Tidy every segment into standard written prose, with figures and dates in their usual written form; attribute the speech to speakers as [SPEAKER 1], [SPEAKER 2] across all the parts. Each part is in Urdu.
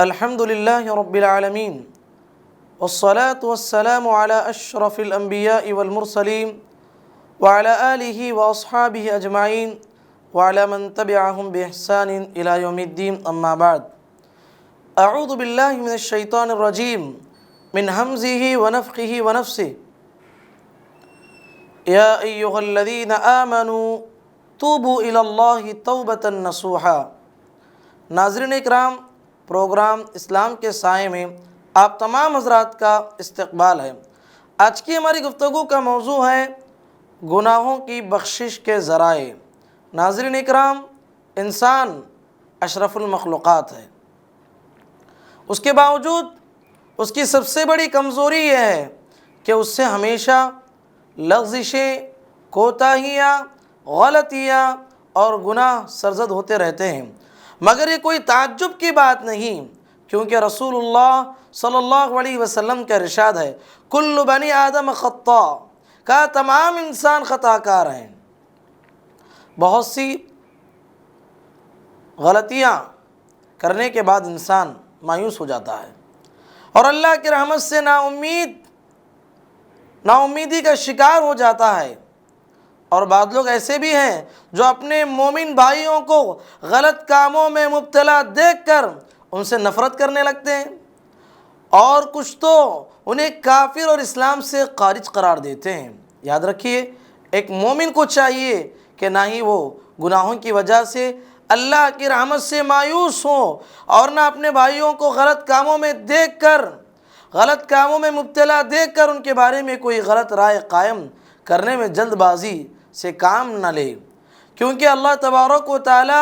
[SPEAKER 1] الحمد للہ رب العالمین والصلاة والسلام على اشرف الانبیاء والمرسلین وعلى آلہ واصحابہ اجمعین وعلى من تبعہم بإحسان الى یوم الدین اما بعد اعوذ باللہ من الشیطان الرجیم من ہمزہ ونفخہ ونفثہ یا ایہا الذین آمنوا توبوا الی اللہ توبۃ نصوحا۔ ناظرین اکرام، پروگرام اسلام کے سائے میں آپ تمام حضرات کا استقبال ہے۔ آج کی ہماری گفتگو کا موضوع ہے گناہوں کی بخشش کے ذرائع۔ ناظرین اکرام، انسان اشرف المخلوقات ہے، اس کے باوجود اس کی سب سے بڑی کمزوری یہ ہے کہ اس سے ہمیشہ لغزشیں، کوتاہیاں، غلطیاں اور گناہ سرزد ہوتے رہتے ہیں۔ مگر یہ کوئی تعجب کی بات نہیں، کیونکہ رسول اللہ صلی اللہ علیہ وسلم کا ارشاد ہے کل بنی آدم خطاء، کا تمام انسان خطا کار ہیں۔ بہت سی غلطیاں کرنے کے بعد انسان مایوس ہو جاتا ہے اور اللہ کی رحمت سے ناامیدی کا شکار ہو جاتا ہے۔ اور بعض لوگ ایسے بھی ہیں جو اپنے مومن بھائیوں کو غلط کاموں میں مبتلا دیکھ کر ان سے نفرت کرنے لگتے ہیں، اور کچھ تو انہیں کافر اور اسلام سے خارج قرار دیتے ہیں۔ یاد رکھیے، ایک مومن کو چاہیے کہ نہ ہی وہ گناہوں کی وجہ سے اللہ کی رحمت سے مایوس ہو، اور نہ اپنے بھائیوں کو غلط کاموں میں مبتلا دیکھ کر ان کے بارے میں کوئی غلط رائے قائم کرنے میں جلد بازی سے کام نہ لے، کیونکہ اللہ تبارک و تعالی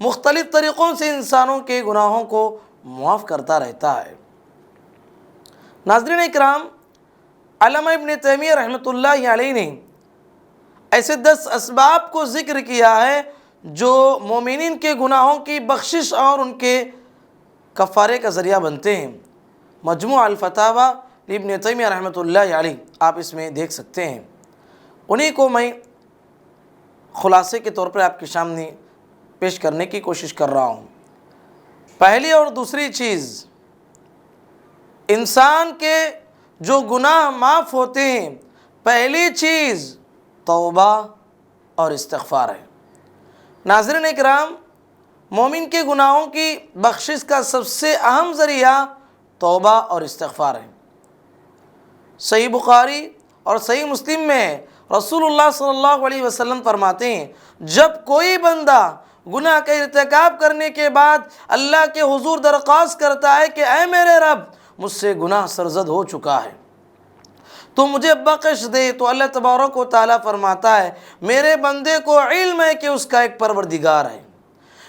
[SPEAKER 1] مختلف طریقوں سے انسانوں کے گناہوں کو معاف کرتا رہتا ہے۔ ناظرین اکرام، علامہ ابن تیمیہ رحمۃ اللہ علیہ نے ایسے 10 اسباب کو ذکر کیا ہے جو مومنین کے گناہوں کی بخشش اور ان کے کفارے کا ذریعہ بنتے ہیں۔ مجموع الفتاوی ابن تیمیہ رحمۃ اللہ علیہ، آپ اس میں دیکھ سکتے ہیں۔ انہی کو میں خلاصے کے طور پر آپ کے سامنے پیش کرنے کی کوشش کر رہا ہوں۔ پہلی اور دوسری چیز، انسان کے جو گناہ معاف ہوتے ہیں، پہلی چیز توبہ اور استغفار ہے۔ ناظرین اکرام، مومن کے گناہوں کی بخشش کا سب سے اہم ذریعہ توبہ اور استغفار ہے۔ صحیح بخاری اور صحیح مسلم میں رسول اللہ صلی اللہ علیہ وسلم فرماتے ہیں، جب کوئی بندہ گناہ کا ارتکاب کرنے کے بعد اللہ کے حضور درخواست کرتا ہے کہ اے میرے رب، مجھ سے گناہ سرزد ہو چکا ہے تو مجھے بخش دے، تو اللہ تبارک و تعالیٰ فرماتا ہے میرے بندے کو علم ہے کہ اس کا ایک پروردگار ہے،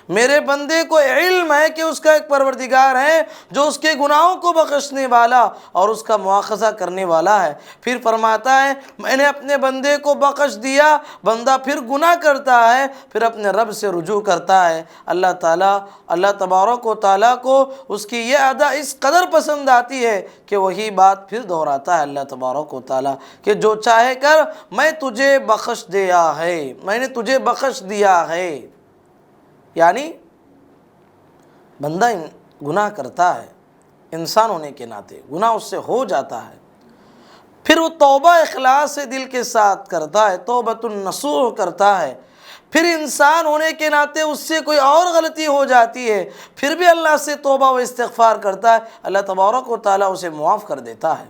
[SPEAKER 1] میرے بندے کو علم ہے کہ اس کا ایک پروردگار ہے جو اس کے گناہوں کو بخشنے والا اور اس کا مواخذہ کرنے والا ہے۔ پھر فرماتا ہے میں نے اپنے بندے کو بخش دیا، بندہ پھر گناہ کرتا ہے، پھر اپنے رب سے رجوع کرتا ہے، اللہ تبارک و تعالیٰ کو اس کی یہ ادا اس قدر پسند آتی ہے کہ وہی بات پھر دہراتا ہے اللہ تبارک و تعالیٰ کہ جو چاہے کر، میں تجھے بخش دیا ہے، میں نے تجھے بخش دیا ہے۔ یعنی بندہ گناہ کرتا ہے، انسان ہونے کے ناطے گناہ اس سے ہو جاتا ہے، پھر وہ توبہ اخلاص دل کے ساتھ کرتا ہے، توبۃ النصوح کرتا ہے، پھر انسان ہونے کے ناطے اس سے کوئی اور غلطی ہو جاتی ہے، پھر بھی اللہ سے توبہ و استغفار کرتا ہے، اللہ تبارک و تعالیٰ اسے معاف کر دیتا ہے۔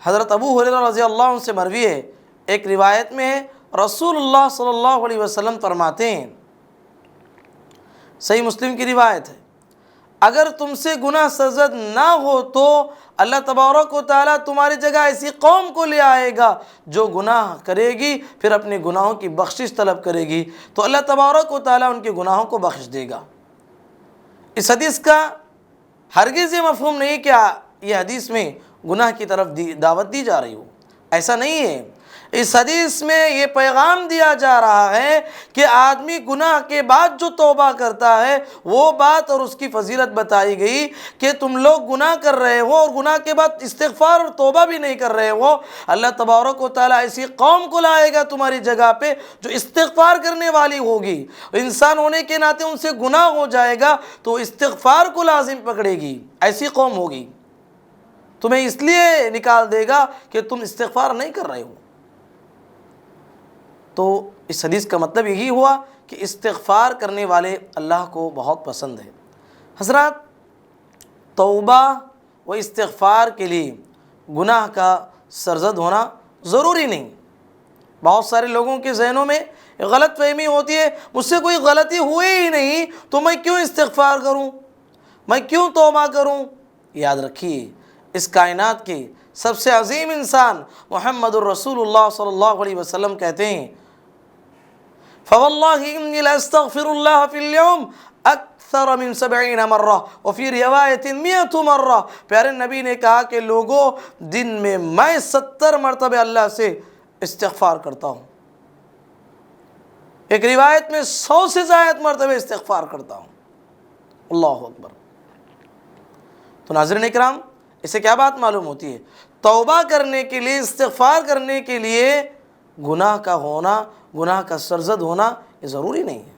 [SPEAKER 1] حضرت ابو ہریرہ رضی اللہ عنہ سے مروی ہے، ایک روایت میں ہے رسول اللہ صلی اللہ علیہ وسلم فرماتے ہیں، صحیح مسلم کی روایت ہے، اگر تم سے گناہ سرزد نہ ہو تو اللہ تبارک و تعالیٰ تمہاری جگہ ایسی قوم کو لے آئے گا جو گناہ کرے گی، پھر اپنے گناہوں کی بخشش طلب کرے گی، تو اللہ تبارک و تعالیٰ ان کے گناہوں کو بخش دے گا۔ اس حدیث کا ہرگز یہ مفہوم نہیں کہ یہ حدیث میں گناہ کی طرف دعوت دی جا رہی ہو، ایسا نہیں ہے۔ اس حدیث میں یہ پیغام دیا جا رہا ہے کہ آدمی گناہ کے بعد جو توبہ کرتا ہے وہ بات اور اس کی فضیلت بتائی گئی کہ تم لوگ گناہ کر رہے ہو اور گناہ کے بعد استغفار اور توبہ بھی نہیں کر رہے ہو، اللہ تبارک و تعالیٰ ایسی قوم کو لائے گا تمہاری جگہ پہ جو استغفار کرنے والی ہوگی، انسان ہونے کے ناطے ان سے گناہ ہو جائے گا تو استغفار کو لازم پکڑے گی، ایسی قوم ہوگی، تمہیں اس لیے نکال دے گا کہ تم استغفار نہیں کر رہے ہو۔ تو اس حدیث کا مطلب یہی ہوا کہ استغفار کرنے والے اللہ کو بہت پسند ہے۔ حضرات، توبہ و استغفار کے لیے گناہ کا سرزد ہونا ضروری نہیں۔ بہت سارے لوگوں کے ذہنوں میں غلط فہمی ہوتی ہے، مجھ سے کوئی غلطی ہوئی ہی نہیں تو میں کیوں استغفار کروں، میں کیوں توبہ کروں۔ یاد رکھیے، اس کائنات کے سب سے عظیم انسان محمد الرسول اللہ صلی اللہ علیہ وسلم کہتے ہیں فواللہ انی لاستغفر اللہ فی اليوم اکثر من 70 مرہ وفی روایت 100 مرہ۔ پیارے نبی نے کہا کہ لوگوں، دن میں 70 مرتبہ اللہ سے استغفار کرتا ہوں، ایک روایت میں 100 سے زائد مرتبہ استغفار کرتا ہوں۔ اللہ اکبر۔ تو ناظرین اکرام، اس سے کیا بات معلوم ہوتی ہے؟ توبہ کرنے کے لیے، استغفار کرنے کے لیے گناہ کا ہونا، گناہ کا سرزد ہونا یہ ضروری نہیں ہے،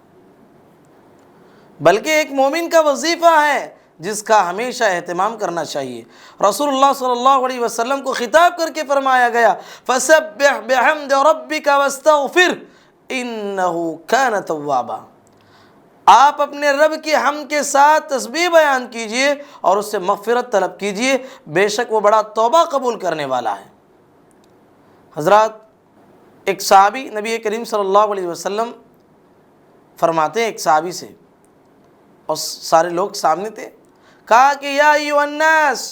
[SPEAKER 1] بلکہ ایک مومن کا وظیفہ ہے جس کا ہمیشہ اہتمام کرنا چاہیے۔ رسول اللہ صلی اللہ علیہ وسلم کو خطاب کر کے فرمایا گیا فَسَبِّحْ بِحَمْدِ رَبِّكَ وَاسْتَغْفِرْ إِنَّهُ كَانَ تَوَّابًا۔ آپ اپنے رب کی حمد کے ساتھ تسبیح بیان کیجئے اور اس سے مغفرت طلب کیجئے، بے شک وہ بڑا توبہ قبول کرنے والا ہے۔ حضرات، ایک صحابی نبی کریم صلی اللہ علیہ وسلم فرماتے ہیں ایک صحابی سے، اور سارے لوگ سامنے تھے، کہا کہ یا ایھا الناس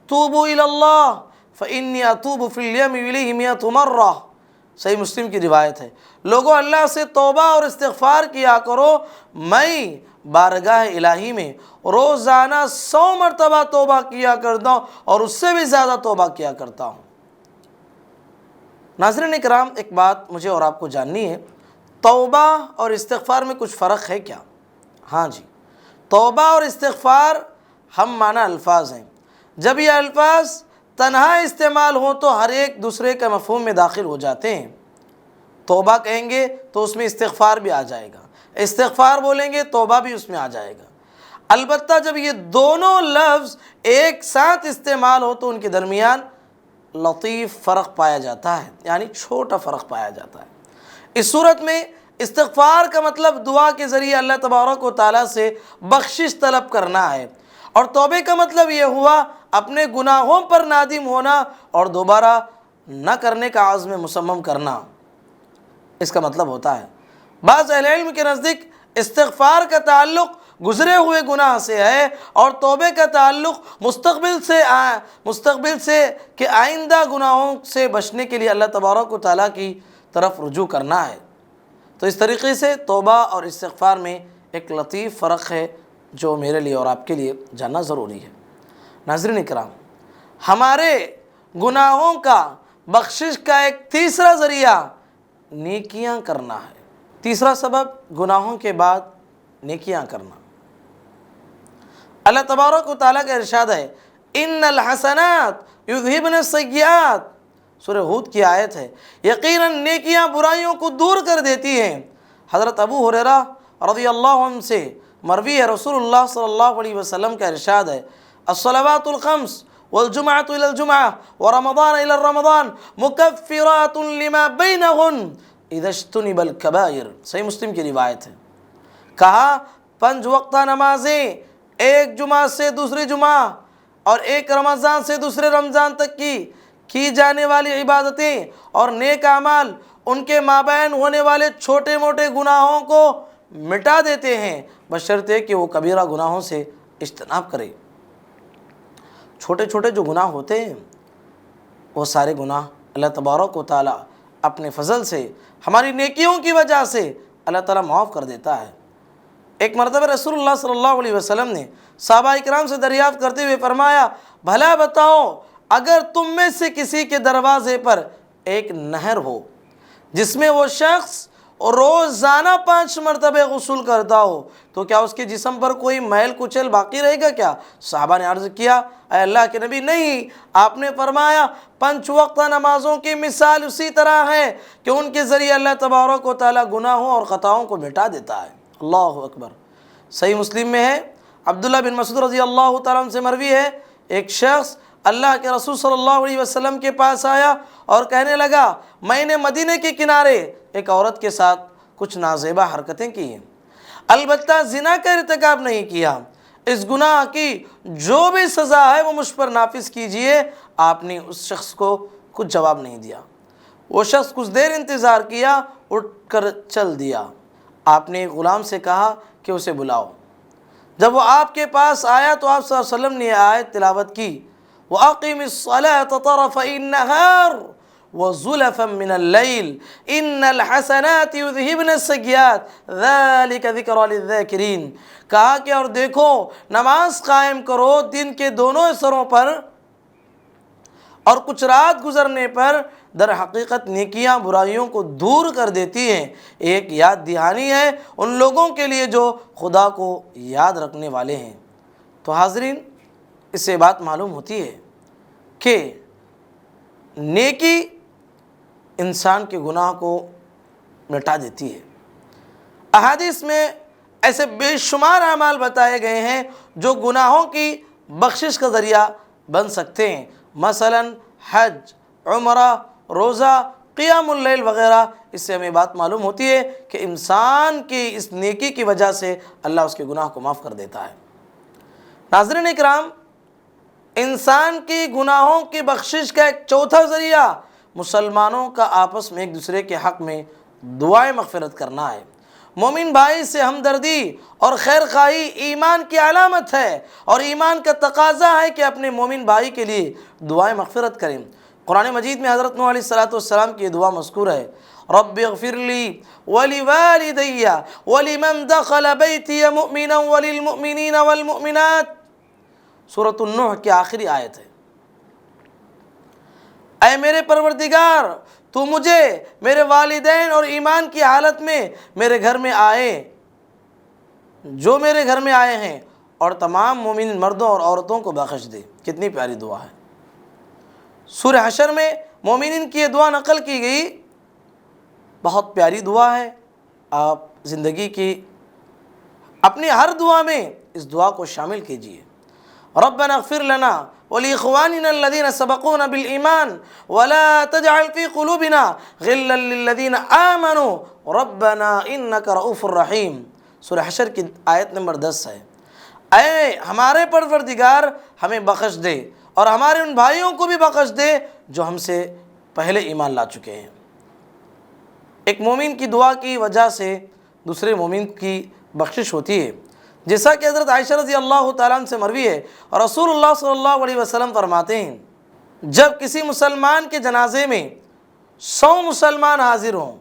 [SPEAKER 1] توبوا الی اللہ فانی اتوب فی الیوم الیہ 100 مرہ۔ صحیح مسلم کی روایت ہے، لوگوں اللہ سے توبہ اور استغفار کیا کرو، میں بارگاہ الہی میں روزانہ 100 مرتبہ توبہ کیا کرتا ہوں اور اس سے بھی زیادہ توبہ کیا کرتا ہوں۔ ناظرین اکرام، ایک بات مجھے اور آپ کو جاننی ہے، توبہ اور استغفار میں کچھ فرق ہے کیا؟ ہاں جی، توبہ اور استغفار ہم معنی الفاظ ہیں، جب یہ الفاظ تنہا استعمال ہوں تو ہر ایک دوسرے کا مفہوم میں داخل ہو جاتے ہیں۔ توبہ کہیں گے تو اس میں استغفار بھی آ جائے گا، استغفار بولیں گے توبہ بھی اس میں آ جائے گا۔ البتہ جب یہ دونوں لفظ ایک ساتھ استعمال ہو تو ان کے درمیان لطیف فرق پایا جاتا ہے، یعنی چھوٹا فرق پایا جاتا ہے۔ اس صورت میں استغفار کا مطلب دعا کے ذریعے اللہ تبارک و تعالیٰ سے بخشش طلب کرنا ہے، اور توبے کا مطلب یہ ہوا اپنے گناہوں پر نادم ہونا اور دوبارہ نہ کرنے کا عزم مصمم کرنا، اس کا مطلب ہوتا ہے۔ بعض اہل علم کے نزدیک استغفار کا تعلق گزرے ہوئے گناہ سے ہے اور توبے کا تعلق مستقبل سے کہ آئندہ گناہوں سے بچنے کے لیے اللہ تبارک و تعالیٰ کی طرف رجوع کرنا ہے۔ تو اس طریقے سے توبہ اور استغفار میں ایک لطیف فرق ہے جو میرے لیے اور آپ کے لیے جاننا ضروری ہے۔ ناظرین اکرام، ہمارے گناہوں کا بخشش کا ایک تیسرا ذریعہ نیکیاں کرنا ہے۔ تیسرا سبب گناہوں کے بعد نیکیاں کرنا۔ اللہ تبارک و تعالیٰ کا ارشاد ہے ان الحسنات یذہبن السیئات، سورہ ہود کی آیت ہے، یقیناً نیکیاں برائیوں کو دور کر دیتی ہیں۔ حضرت ابو ہریرہ رضی اللہ عنہ سے مروی ہے، رسول اللہ صلی اللہ علیہ وسلم کا ارشاد ہے الصلوات الخمس والجمعة إلى الجمعة ورمضان إلى الرمضان مكفرات لما بينهن إذا اجتنب الكبائر۔ صحیح مسلم کی روایت ہے، کہا 5 وقتہ نمازیں ایک جمعہ سے دوسری جمعہ اور ایک رمضان سے دوسرے رمضان تک کی جانے والی عبادتیں اور نیک اعمال ان کے مابین ہونے والے چھوٹے موٹے گناہوں کو مٹا دیتے ہیں، بشرطے کہ وہ کبیرہ گناہوں سے اجتناب کرے۔ چھوٹے چھوٹے جو گناہ ہوتے ہیں وہ سارے گناہ اللہ تبارک و تعالیٰ اپنے فضل سے، ہماری نیکیوں کی وجہ سے اللہ تعالیٰ معاف کر دیتا ہے۔ ایک مرتبہ رسول اللہ صلی اللہ علیہ وسلم نے صحابہ اکرام سے دریافت کرتے ہوئے فرمایا بھلا بتاؤ، اگر تم میں سے کسی کے دروازے پر ایک نہر ہو جس میں وہ شخص روزانہ 5 مرتبہ غسل کرتا ہو تو کیا اس کے جسم پر کوئی میل کچل باقی رہے گا کیا؟ صحابہ نے عرض کیا اے اللہ کے نبی نہیں، آپ نے فرمایا 5 وقت نمازوں کی مثال اسی طرح ہے کہ ان کے ذریعے اللہ تبارک و تعالیٰ گناہوں اور خطاؤں کو مٹا دیتا ہے۔ اللہ اکبر۔ صحیح مسلم میں ہے، عبداللہ بن مسعود رضی اللہ تعالیٰ عنہ سے مروی ہے، ایک شخص اللہ کے رسول صلی اللہ علیہ وسلم کے پاس آیا اور کہنے لگا میں نے مدینے کے کنارے ایک عورت کے ساتھ کچھ نازیبہ حرکتیں کی ہیں، البتہ زنا کا ارتکاب نہیں کیا، اس گناہ کی جو بھی سزا ہے وہ مجھ پر نافذ کیجئے۔ آپ نے اس شخص کو کچھ جواب نہیں دیا۔ وہ شخص کچھ دیر انتظار کیا، اٹھ کر چل دیا۔ آپ نے غلام سے کہا کہ اسے بلاؤ۔ جب وہ آپ کے پاس آیا تو آپ صلی اللہ علیہ وسلم نے آیت تلاوت کی، وَأَقِمِ الصَّلَاةَ طَرَفَيِ النَّهَارِ وَزُلَفًا مِّنَ اللَّيْلِ إِنَّ الْحَسَنَاتِ يُذْهِبْنَ السَّيِّئَاتِ ذَلِكَ ذِكْرَىٰ لِلذَّاكِرِينَ۔ کہا کہ اور دیکھو نماز قائم کرو دن کے دونوں حصوں پر، اور کچھ رات گزرنے پر در حقیقت نیکیاں برائیوں کو دور کر دیتی ہیں، ایک یاد دہانی ہے ان لوگوں کے لیے جو خدا کو یاد رکھنے والے ہیں۔ تو حاضرین، اس سے بات معلوم ہوتی ہے کہ نیکی انسان کے گناہ کو مٹا دیتی ہے۔ احادیث میں ایسے بے شمار اعمال بتائے گئے ہیں جو گناہوں کی بخشش کا ذریعہ بن سکتے ہیں، مثلا حج، عمرہ، روزہ، قیام اللیل وغیرہ۔ اس سے ہمیں بات معلوم ہوتی ہے کہ انسان کی اس نیکی کی وجہ سے اللہ اس کے گناہ کو معاف کر دیتا ہے۔ ناظرین اکرام، انسان کی گناہوں کی بخشش کا ایک چوتھا ذریعہ مسلمانوں کا آپس میں ایک دوسرے کے حق میں دعائیں مغفرت کرنا ہے۔ مومن بھائی سے ہمدردی اور خیر خواہی ایمان کی علامت ہے، اور ایمان کا تقاضا ہے کہ اپنے مومن بھائی کے لیے دعائیں مغفرت کریں۔ قرآن مجید میں حضرت نوح علیہ السلام کی یہ دعا مذکور ہے، رب اغفر لی ولوالدی ولمن دخل بیتی مؤمنا وللمؤمنین والمؤمنات، سورۃ النوح کی آخری آیت ہے۔ اے میرے پروردگار، تو مجھے، میرے والدین اور ایمان کی حالت میں میرے گھر میں آئے، جو میرے گھر میں آئے ہیں، اور تمام مومن مردوں اور عورتوں کو بخش دے۔ کتنی پیاری دعا ہے۔ سورہ حشر میں مومنین کی یہ دعا نقل کی گئی، بہت پیاری دعا ہے۔ آپ زندگی کی اپنی ہر دعا میں اس دعا کو شامل کیجئے۔ ربنا اغفر لنا ولإخواننا الذين سبقونا بالإيمان ولا تجعل في قلوبنا غلا للذين آمنوا ربنا إنك رؤوف رحيم، سورہ حشر کی آیت نمبر 10 ہے۔ اے ہمارے پروردگار، ہمیں بخش دے اور ہمارے ان بھائیوں کو بھی بخش دے جو ہم سے پہلے ایمان لا چکے ہیں۔ ایک مومن کی دعا کی وجہ سے دوسرے مومن کی بخشش ہوتی ہے، جیسا کہ حضرت عائشہ رضی اللہ تعالیٰ عنہ سے مروی ہے، اور رسول اللہ صلی اللہ علیہ وسلم فرماتے ہیں جب کسی مسلمان کے جنازے میں 100 مسلمان حاضر ہوں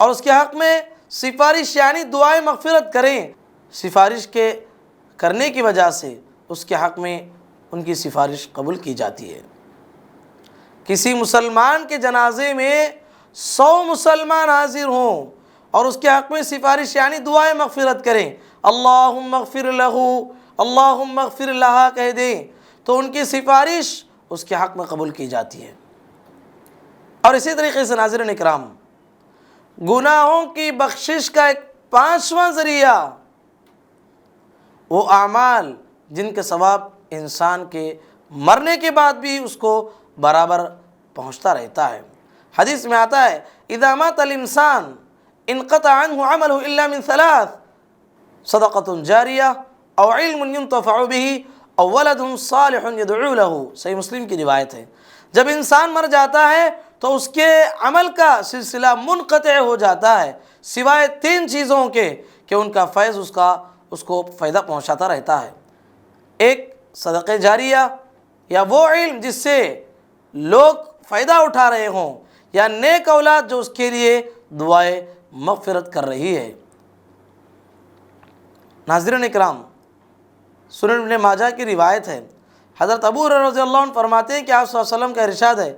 [SPEAKER 1] اور اس کے حق میں سفارش یعنی دعائیں مغفرت کریں، سفارش کے کرنے کی وجہ سے اس کے حق میں ان کی سفارش قبول کی جاتی ہے۔ کسی مسلمان کے جنازے میں 100 مسلمان حاضر ہوں اور اس کے حق میں سفارش یعنی دعائیں مغفرت کریں، اللہم اغفر لہو، اللہم اغفر لہا کہہ دیں، تو ان کی سفارش اس کے حق میں قبول کی جاتی ہے۔ اور اسی طریقے سے ناظرین اکرام، گناہوں کی بخشش کا ایک 5واں ذریعہ وہ اعمال جن کے ثواب انسان کے مرنے کے بعد بھی اس کو برابر پہنچتا رہتا ہے۔ حدیث میں آتا ہے اذا مات الانسان انقطع عنه عمله الا من 3، صدقۃ جاریہ او علم ينتفع به او ولد صالح يدعو له، صحیح مسلم کی روایت ہے۔ جب انسان مر جاتا ہے تو اس کے عمل کا سلسلہ منقطع ہو جاتا ہے، سوائے 3 چیزوں کے کہ ان کا فیض اس کو فائدہ پہنچاتا رہتا ہے۔ ایک صدقہ جاریہ، یا وہ علم جس سے لوگ فائدہ اٹھا رہے ہوں، یا نیک اولاد جو اس کے لیے دعائیں مغفرت کر رہی ہے۔ ناظرین اکرام، سنن ابن ماجہ کی روایت ہے، حضرت ابو ہریرہ رضی اللہ عنہ فرماتے ہیں کہ آپ صلی اللہ علیہ وسلم کا ارشاد ہے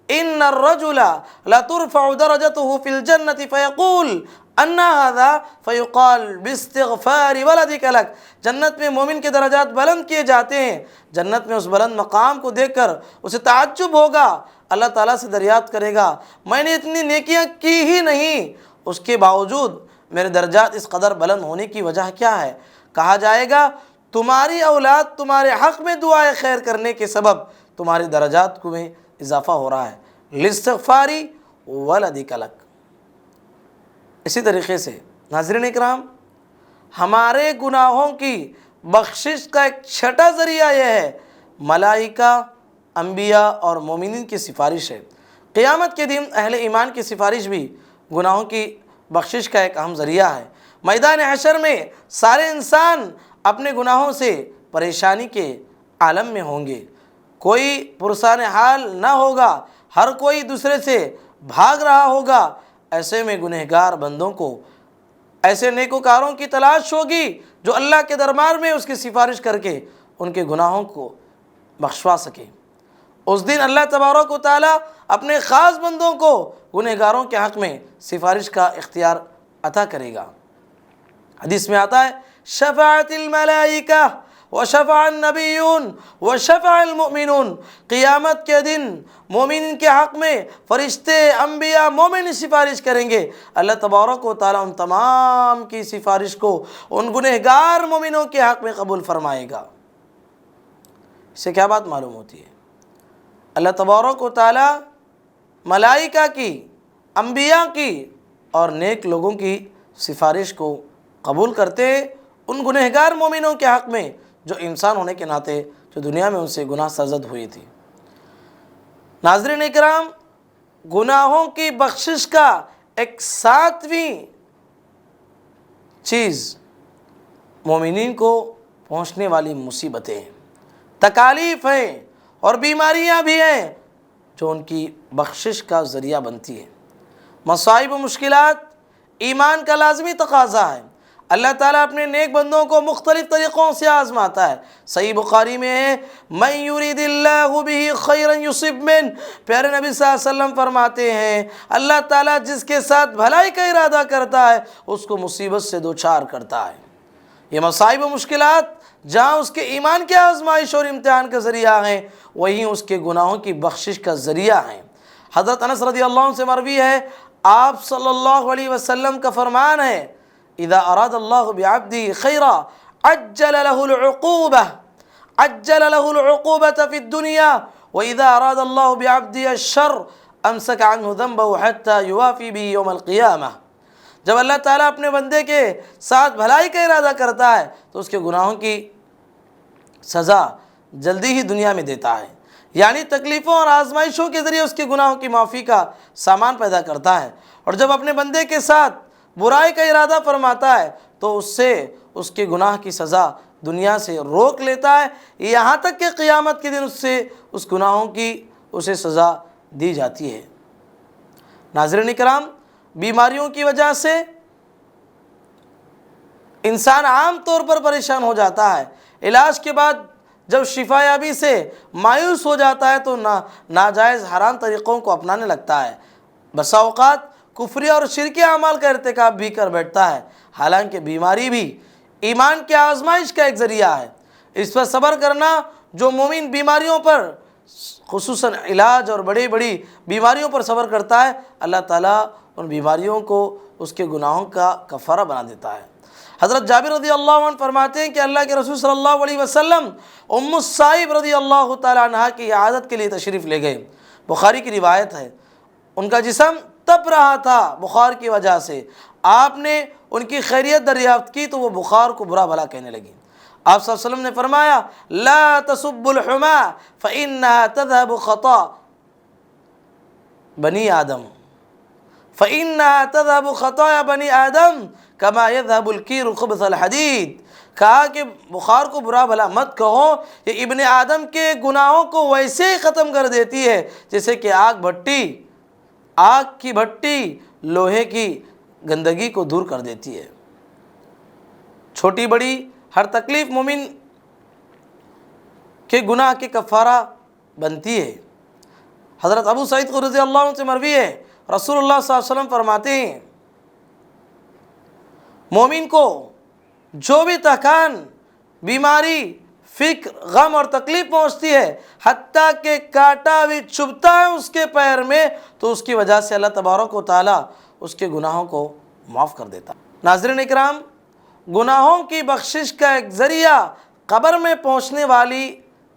[SPEAKER 1] ان الرجل لترفع درجته في الجنة فيقول ان هذا فيقال باستغفار ولدك لك. جنت میں مومن کے درجات بلند کیے جاتے ہیں. جنت میں اس بلند مقام کو دیکھ کر اسے تعجب ہوگا. اللہ تعالیٰ سے دریافت کرے گا میں نے اتنی نیکیاں کی ہی نہیں, اس کے باوجود میرے درجات اس قدر بلند ہونے کی وجہ کیا ہے؟ کہا جائے گا تمہاری اولاد تمہارے حق میں دعائے خیر کرنے کے سبب تمہارے درجات کو میں اضافہ ہو رہا ہے. لاستغفاری ولدک لک. اسی طریقے سے ناظرین اکرام, ہمارے گناہوں کی بخشش کا ایک چھٹا ذریعہ یہ ہے ملائکہ, انبیاء اور مومنین کی سفارش ہے. قیامت کے دن اہل ایمان کی سفارش بھی گناہوں کی بخشش کا ایک اہم ذریعہ ہے. میدان حشر میں سارے انسان اپنے گناہوں سے پریشانی کے عالم میں ہوں گے. کوئی پرسان حال نہ ہوگا, ہر کوئی دوسرے سے بھاگ رہا ہوگا. ایسے میں گنہگار بندوں کو ایسے نیکوکاروں کی تلاش ہوگی جو اللہ کے دربار میں اس کی سفارش کر کے ان کے گناہوں کو بخشوا سکے. اس دن اللہ تبارک و تعالیٰ اپنے خاص بندوں کو گنہگاروں کے حق میں سفارش کا اختیار عطا کرے گا. حدیث میں آتا ہے شفاعت الملائکہ وشفع النبیون وشفع المؤمنون. قیامت کے دن مومن کے حق میں فرشتے, انبیاء, مومن سفارش کریں گے. اللہ تبارک و تعالیٰ ان تمام کی سفارش کو ان گنہگار مومنوں کے حق میں قبول فرمائے گا. اس سے کیا بات معلوم ہوتی ہے؟ اللہ تبارک و تعالیٰ ملائکہ کی, انبیاء کی اور نیک لوگوں کی سفارش کو قبول کرتے ان گنہگار مومنوں کے حق میں جو انسان ہونے کے ناطے جو دنیا میں ان سے گناہ سرزد ہوئی تھی. ناظرین اکرام, گناہوں کی بخشش کا ایک ساتویں چیز مومنین کو پہنچنے والی مصیبتیں, تکالیف ہیں اور بیماریاں بھی ہیں جو ان کی بخشش کا ذریعہ بنتی ہیں. مصائب و مشکلات ایمان کا لازمی تقاضا ہے. اللہ تعالیٰ اپنے نیک بندوں کو مختلف طریقوں سے آزماتا ہے. صحیح بخاری میں ہے من یرید اللہ بہ خیرا یصب من. پیارے نبی صلی اللہ علیہ وسلم فرماتے ہیں اللہ تعالیٰ جس کے ساتھ بھلائی کا ارادہ کرتا ہے اس کو مصیبت سے دوچار کرتا ہے. یہ مصائب و مشکلات جہاں اس کے ایمان کی آزمائش اور امتحان کا ذریعہ ہیں, وہیں اس کے گناہوں کی بخشش کا ذریعہ ہیں. حضرت انس رضی اللہ عنہ سے مروی ہے, آپ صلی اللہ علیہ وسلم کا فرمان ہے اذا اراد اللہ بعبدی خیرا عجل له العقوبة في الدنيا واذا اراد اللہ بعبدی الشر امسک عنہ ذنبه حتى يوافي به يوم القیامہ. جب اللہ تعالیٰ اپنے بندے کے ساتھ بھلائی کا ارادہ کرتا ہے تو اس کے گناہوں کی سزا جلدی ہی دنیا میں دیتا ہے, یعنی تکلیفوں اور آزمائشوں کے ذریعے اس کے گناہوں کی معافی کا سامان پیدا کرتا ہے. اور جب اپنے بندے کے ساتھ برائی کا ارادہ فرماتا ہے تو اس سے اس کے گناہ کی سزا دنیا سے روک لیتا ہے, یہاں تک کہ قیامت کے دن اس سے اس گناہوں کی اسے سزا دی جاتی ہے. ناظرین اکرام, بیماریوں کی وجہ سے انسان عام طور پر پریشان ہو جاتا ہے. علاج کے بعد جب شفا یابی سے مایوس ہو جاتا ہے تو ناجائز حرام طریقوں کو اپنانے لگتا ہے. بسا اوقات کفری اور شرکی اعمال کا ارتکاب بھی کر بیٹھتا ہے. حالانکہ بیماری بھی ایمان کی آزمائش کا ایک ذریعہ ہے. اس پر صبر کرنا جو مومن بیماریوں پر خصوصاً علاج اور بڑی بڑی بیماریوں پر صبر کرتا ہے, اللہ تعالیٰ ان بیماریوں کو اس کے گناہوں کا کفارہ بنا دیتا ہے. حضرت جابر رضی اللہ عنہ فرماتے ہیں کہ اللہ کے رسول صلی اللہ علیہ وسلم ام الصائب رضی اللہ تعالیٰ عنہ کی عیادت کے لیے تشریف لے گئے. بخاری کی روایت ہے ان کا جسم تپ رہا تھا بخار کی وجہ سے. آپ نے ان کی خیریت دریافت کی تو وہ بخار کو برا بھلا کہنے لگی. آپ صلی اللہ علیہ وسلم نے فرمایا لا تسب الحما فإنها تذهب خطا بنی آدم فإنها تذهب خطايا بنی آدم كما يذهب الكير خبث الحديد. کہا کہ بخار کو برا بھلا مت کہو, یہ ابن آدم کے گناہوں کو ویسے ہی ختم کر دیتی ہے جیسے کہ آگ کی بھٹی لوہے کی گندگی کو دور کر دیتی ہے. چھوٹی بڑی ہر تکلیف مومن کے گناہ کے کفارہ بنتی ہے. حضرت ابو سعید رضی اللہ عنہ سے مروی ہے، رسول اللہ صلی اللہ علیہ وسلم فرماتے ہیں مومن کو جو بھی تکان، بیماری، فکر، غم اور تکلیف پہنچتی ہے، حتیٰ کہ کانٹا بھی چبھتا ہے اس کے پیر میں، تو اس کی وجہ سے اللہ تبارک و تعالیٰ اس کے گناہوں کو معاف کر دیتا۔ ناظرین اکرام، گناہوں کی بخشش کا ایک ذریعہ قبر میں پہنچنے والی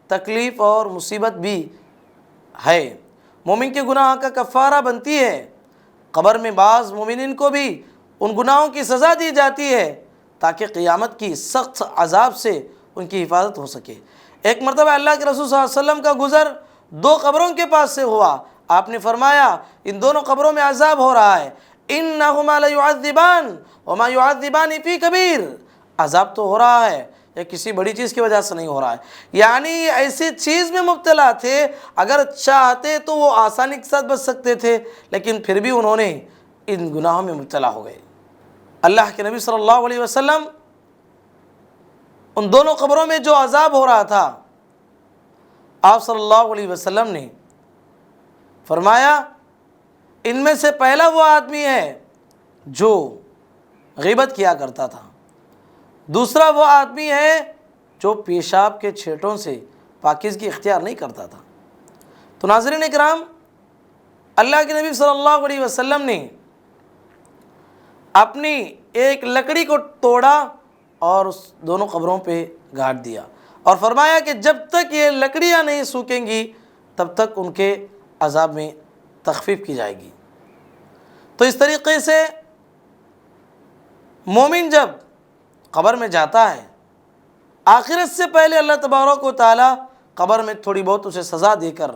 [SPEAKER 1] تکلیف اور مصیبت بھی ہے۔ مومن کے گناہ کا کفارہ بنتی ہے۔ قبر میں بعض مومنین کو بھی ان گناہوں کی سزا دی جاتی ہے تاکہ قیامت کی سخت عذاب سے ان کی حفاظت ہو سکے۔ ایک مرتبہ اللہ کے رسول صلی اللہ علیہ وسلم کا گزر دو قبروں کے پاس سے ہوا۔ آپ نے فرمایا ان دونوں قبروں میں عذاب ہو رہا ہے، انہما لیعذبان وما یعذبان فی کبیر، عذاب تو ہو رہا ہے، یہ کسی بڑی چیز کی وجہ سے نہیں ہو رہا ہے، یعنی یہ ایسی چیز میں مبتلا تھے اگر چاہتے تو وہ آسانی کے ساتھ بچ سکتے تھے، لیکن پھر بھی انہوں نے ان گناہوں میں مبتلا ہو گئے۔ اللہ کے نبی صلی اللہ علیہ وسلم ان دونوں قبروں میں جو عذاب ہو رہا تھا، آپ صلی اللہ علیہ وسلم نے فرمایا ان میں سے پہلا وہ آدمی ہے جو غیبت کیا کرتا تھا، دوسرا وہ آدمی ہے جو پیشاب کے چھینٹوں سے پاکیزگی اختیار نہیں کرتا تھا۔ تو ناظرین اکرام، اللہ کے نبی صلی اللہ علیہ وسلم نے اپنی ایک لکڑی کو توڑا اور اس دونوں قبروں پہ گاڑ دیا اور فرمایا کہ جب تک یہ لکڑیاں نہیں سوکھیں گی تب تک ان کے عذاب میں تخفیف کی جائے گی۔ تو اس طریقے سے مومن جب قبر میں جاتا ہے، آخرت سے پہلے اللہ تبارک و تعالیٰ قبر میں تھوڑی بہت اسے سزا دے کر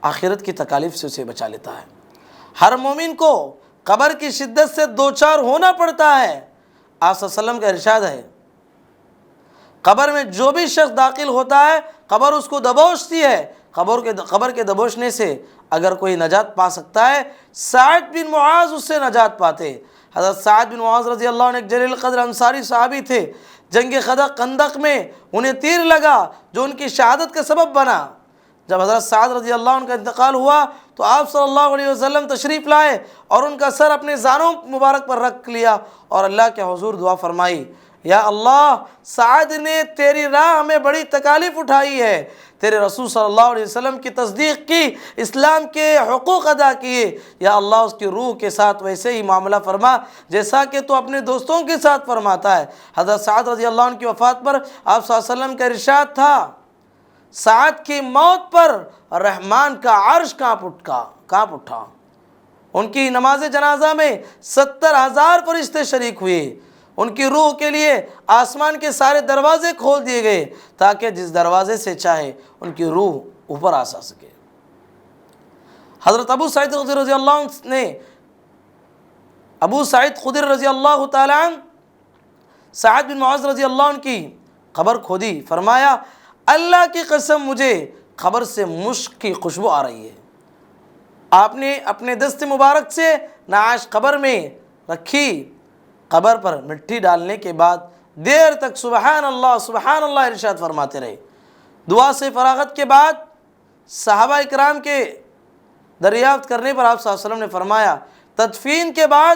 [SPEAKER 1] آخرت کی تکالیف سے اسے بچا لیتا ہے۔ ہر مومن کو قبر کی شدت سے دوچار ہونا پڑتا ہے۔ آپ صلی اللہ علیہ وسلم کا ارشاد ہے قبر میں جو بھی شخص داخل ہوتا ہے قبر اس کو دبوچتی ہے، قبر کے دبوچنے سے اگر کوئی نجات پا سکتا ہے، سعد بن معاذ اس سے نجات پاتے۔ حضرت سعد بن معاذ رضی اللہ عنہ ایک جلیل القدر انصاری صحابی تھے، جنگ خندق میں انہیں تیر لگا جو ان کی شہادت کا سبب بنا۔ جب حضرت سعد رضی اللہ عنہ کا انتقال ہوا تو آپ صلی اللہ علیہ وسلم تشریف لائے اور ان کا سر اپنے زانوں مبارک پر رکھ لیا اور اللہ کے حضور دعا فرمائی، یا اللہ، سعد نے تیری راہ میں بڑی تکالیف اٹھائی ہے، تیرے رسول صلی اللہ علیہ وسلم کی تصدیق کی، اسلام کے حقوق ادا کیے، یا اللہ اس کی روح کے ساتھ ویسے ہی معاملہ فرما جیسا کہ تو اپنے دوستوں کے ساتھ فرماتا ہے۔ حضرت سعد رضی اللہ عنہ کی وفات پر آپ صلی اللہ علیہ وسلم کا ارشاد تھا سعد کی موت پر رحمان کا عرش کانپ اٹھا۔ ان کی نماز جنازہ میں 70,000 فرشتے شریک ہوئے۔ ان کی روح کے لیے آسمان کے سارے دروازے کھول دیے گئے تاکہ جس دروازے سے چاہے ان کی روح اوپر آ سکے۔ حضرت ابو سعید رضی اللہ عنہ نے ابو سعید خدری رضی اللہ تعالیٰ عنہ سعد بن معاذ رضی اللہ عنہ کی قبر کھودی، فرمایا اللہ کی قسم مجھے قبر سے مشک کی خوشبو آ رہی ہے۔ آپ نے اپنے دست مبارک سے نعش قبر میں رکھی، قبر پر مٹی ڈالنے کے بعد دیر تک سبحان اللہ ارشاد فرماتے رہے۔ دعا سے فراغت کے بعد صحابہ اکرام کے دریافت کرنے پر آپ صلی اللہ علیہ وسلم نے فرمایا تدفین کے بعد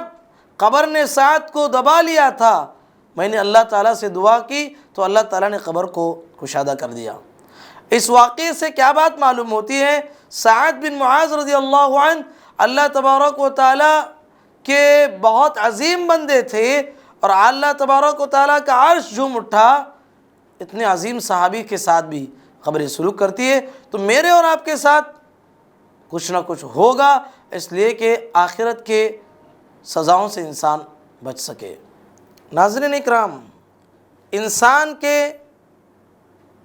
[SPEAKER 1] قبر نے سعد کو دبا لیا تھا، میں نے اللہ تعالیٰ سے دعا کی تو اللہ تعالیٰ نے قبر کو کشادہ کر دیا۔ اس واقعے سے کیا بات معلوم ہوتی ہے؟ سعد بن معاذ رضی اللہ عنہ اللہ تبارک و تعالیٰ کے بہت عظیم بندے تھے اور اللہ تبارک و تعالیٰ کا عرش جھوم اٹھا۔ اتنے عظیم صحابی کے ساتھ بھی قبر سلوک کرتی ہے، تو میرے اور آپ کے ساتھ کچھ نہ کچھ ہوگا، اس لیے کہ آخرت کے سزاؤں سے انسان بچ سکے۔ ناظرین اکرام، انسان کے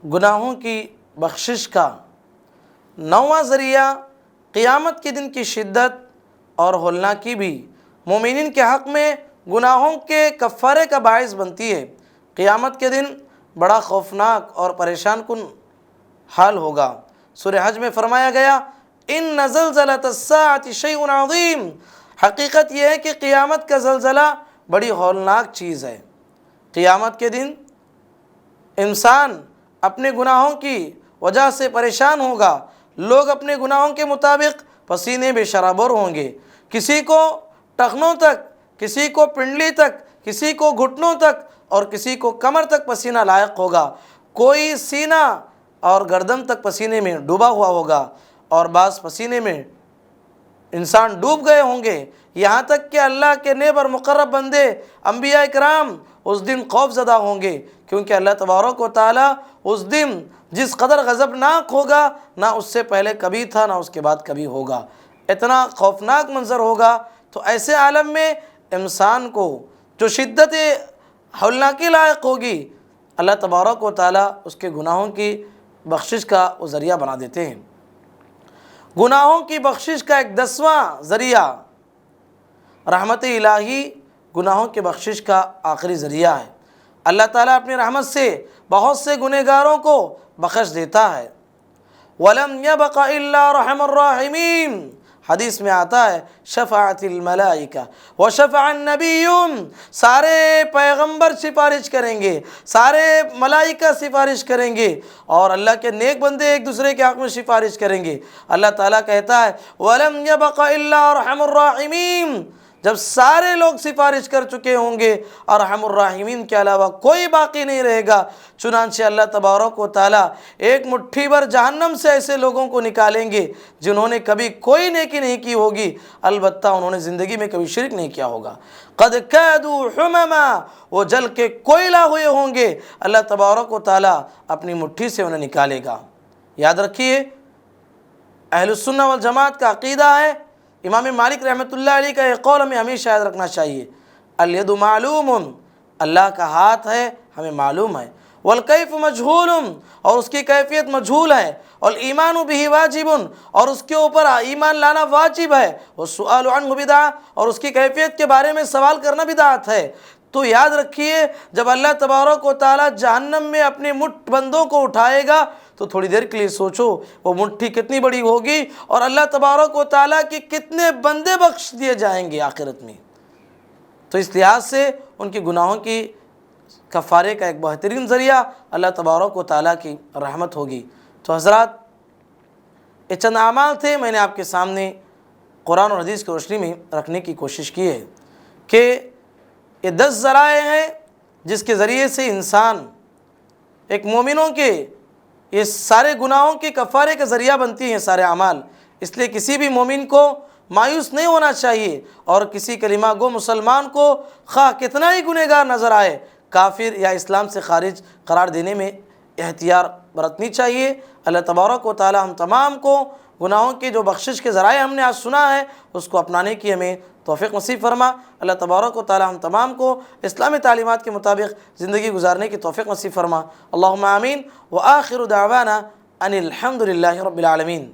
[SPEAKER 1] گناہوں کی بخشش کا 9واں ذریعہ قیامت کے دن کی شدت اور ہولناکی بھی مومنین کے حق میں گناہوں کے کفارے کا باعث بنتی ہے۔ قیامت کے دن بڑا خوفناک اور پریشان کن حال ہوگا۔ سورہ حج میں فرمایا گیا ان زلزلۃ الساعۃ شیء عظیم، حقیقت یہ ہے کہ قیامت کا زلزلہ بڑی ہولناک چیز ہے۔ قیامت کے دن انسان اپنے گناہوں کی وجہ سے پریشان ہوگا، لوگ اپنے گناہوں کے مطابق پسینے میں شرابور ہوں گے، کسی کو ٹخنوں تک، کسی کو پنڈلی تک، کسی کو گھٹنوں تک اور کسی کو کمر تک پسینہ لائق ہوگا، کوئی سینہ اور گردن تک پسینے میں ڈوبا ہوا ہوگا، اور بعض پسینے میں انسان ڈوب گئے ہوں گے، یہاں تک کہ اللہ کے نیک اور مقرب بندے انبیاء کرام اس دن خوف زدہ ہوں گے، کیونکہ اللہ تبارک و تعالیٰ اس دن جس قدر غضبناک ہوگا نہ اس سے پہلے کبھی تھا نہ اس کے بعد کبھی ہوگا، اتنا خوفناک منظر ہوگا۔ تو ایسے عالم میں انسان کو جو شدت ہولناکی لائق ہوگی، اللہ تبارک و تعالیٰ اس کے گناہوں کی بخشش کا وہ ذریعہ بنا دیتے ہیں۔ گناہوں کی بخشش کا ایک 10واں ذریعہ رحمت الہی گناہوں کی بخشش کا آخری ذریعہ ہے۔ اللہ تعالیٰ اپنی رحمت سے بہت سے گنہگاروں کو بخش دیتا ہے۔ وَلَمْ يَبْقَ إِلَّا رَحْمَ الرَّاحِمِينَ، حدیث میں آتا ہے شفاعت الملائکہ وشفع النبیون، سارے پیغمبر سفارش کریں گے، سارے ملائکہ سفارش کریں گے، اور اللہ کے نیک بندے ایک دوسرے کے حق میں سفارش کریں گے۔ اللہ تعالیٰ کہتا ہے وَلَمْ يَبْقَ إِلَّا رَحْمَ الرَّاحِمِينَ، جب سارے لوگ سفارش کر چکے ہوں گے اور رحم الراحمین کے علاوہ کوئی باقی نہیں رہے گا، چنانچہ اللہ تبارک و تعالیٰ ایک مٹھی بھر جہنم سے ایسے لوگوں کو نکالیں گے جنہوں نے کبھی کوئی نیکی نہیں کی ہوگی، البتہ انہوں نے زندگی میں کبھی شرک نہیں کیا ہوگا۔ قد کادوا حمما، وہ جل کے کوئلہ ہوئے ہوں گے، اللہ تبارک و تعالیٰ اپنی مٹھی سے انہیں نکالے گا۔ یاد رکھیے، اہل السنہ والجماعت کا عقیدہ ہے، امام مالک رحمۃ اللہ علیہ کا یہ قول ہمیں ہمیشہ یاد رکھنا چاہیے، الید معلوم، اللہ کا ہاتھ ہے ہمیں معلوم ہے، والکیف مجہول، اور اس کی کیفیت مجہول ہے، والایمان بہ واجب، اور اس کے اوپر ایمان لانا واجب ہے، والسؤال عنہ بدعہ، اور اس کی کیفیت کے بارے میں سوال کرنا بدعت ہے۔ تو یاد رکھیے، جب اللہ تبارک و تعالیٰ جہنم میں اپنے مٹھ بندوں کو اٹھائے گا تو تھوڑی دیر کے لیے سوچو وہ مٹھی کتنی بڑی ہوگی اور اللہ تبارک و تعالیٰ کے کتنے بندے بخش دیے جائیں گے آخرت میں۔ تو اس لحاظ سے ان کی گناہوں کی کفارے کا ایک بہترین ذریعہ اللہ تبارک و تعالیٰ کی رحمت ہوگی۔ تو حضرات، یہ چند اعمال تھے، میں نے آپ کے سامنے قرآن اور حدیث کی روشنی میں رکھنے کی کوشش کی ہے کہ یہ 10 ذرائع ہیں جس کے ذریعے سے انسان ایک مومنوں کے یہ سارے گناہوں کے کفارے کا ذریعہ بنتی ہیں سارے اعمال۔ اس لیے کسی بھی مومن کو مایوس نہیں ہونا چاہیے، اور کسی کلمہ گو مسلمان کو خواہ کتنا ہی گنہگار نظر آئے، کافر یا اسلام سے خارج قرار دینے میں احتیاط برتنی چاہیے۔ اللہ تبارک و تعالی ہم تمام کو گناہوں کے جو بخشش کے ذرائع ہم نے آج سنا ہے اس کو اپنانے کی ہمیں توفیق نصیب فرما۔ اللہ تبارک و تعالی ہم تمام کو اسلامی تعلیمات کے مطابق زندگی گزارنے کی توفیق نصیب فرما۔ اللہم آمین، وآخر دعوانا ان الحمد للہ رب العالمین۔